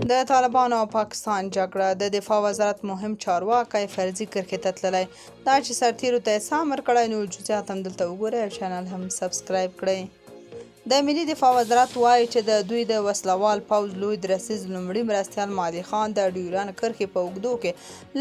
د طالبانو او پاکستان جګړه. د دفاع وزارت مهم چارواکی فرضي کرښې ته تللی. دا چې سرتیرو ته یې ساه امر کړی. نو جزئیات هم دلته وګورئ او چینل هم سبسکرایب کړئ. د ملي دفاع وزارت وایي چې د دوی د وسلوال پوځ لوی درسیز لومړي مرستیال مهدي خان د ډیورنډ کرښې په اوږدو کې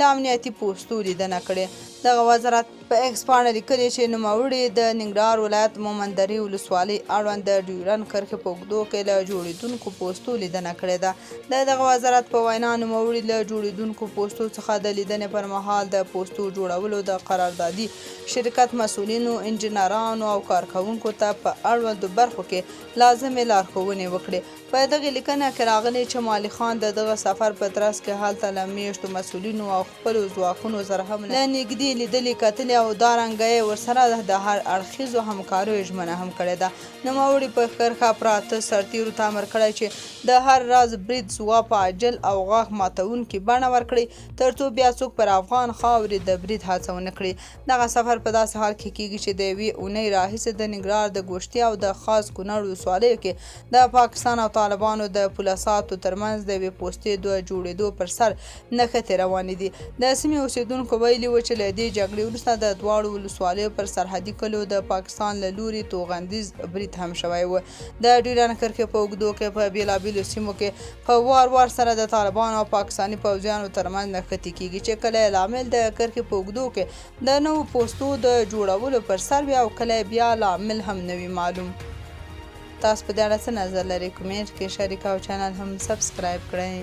له امنیتي پوستو لیدنه کړې. دغه وزارت په ایکس پاڼه لیکلي چې نوموړي د ننګرهار ولایت مومندرې ولسوالۍ اړوند د ډیورنډ کرښې په اوږدو کې له جوړېدونکو پوستو لیدنه کړې ده. د دغه وزارت په وینا نوموړي له جوړېدونکو پوستو څخه د لیدنې پر مهال د پوستو جوړولو د قراردادي شرکت مسؤلینو، انجنیرانو او کارکوونکو ته په اړوندو برخو کې لازمې لارښوونې وکړې. په دغه لیکنه کې راغلي چې مهدي خان د دغه سفر په ترڅ کې هلته له میشتو مسؤلینو او خپلو ځواکونو سره هم له نږدې لیدلي کتلي او دارنګه یې ورسره د هر اړخیزو همکاریو ژمنه هم کړې ده. نوموړي په کرښه پراته سرتیرو ته امر کړی چې د هر راز برید ځواب په عاجل او غاښ ماتونکې بڼه ورکړي ترڅو بیا څوک پر افغان خاورې د برید هڅه ونه کړي. دغه سفر په داسې حال کې کیږي چې د یوې اونۍ راهیسې د ننګرهار د ګوشتې او د خاص کونړ ولسوالیو کې د پاکستان او طالبانو د پولساتو ترمنځ د یوې پوستې د جوړېدو پر سر نښتې روانې دي. د سیمې اوسېدونکو ویلي وو چې له دې جګړې وروسته د دواړو ولسوالیو پر سرحدي کلیو د پاکستان له لوري توغندیز برید هم شوی و. د ډیورنډ کرښې په اوږدو کې په بېلابېلو سیمو کې په وار سره د طالبانو او پاکستاني پوځیانو ترمنځ نښتې کیږي چې کله یې لامل د کرښې په اوږدو کې د نوو پوستو د جوړولو پر سر وي او کله بیا لامل هم نه وي معلوم. تاسو په دې اړه څه نظر لرئ؟ کمنټ کې شریک او چینل هم سبسکرایب کړئ.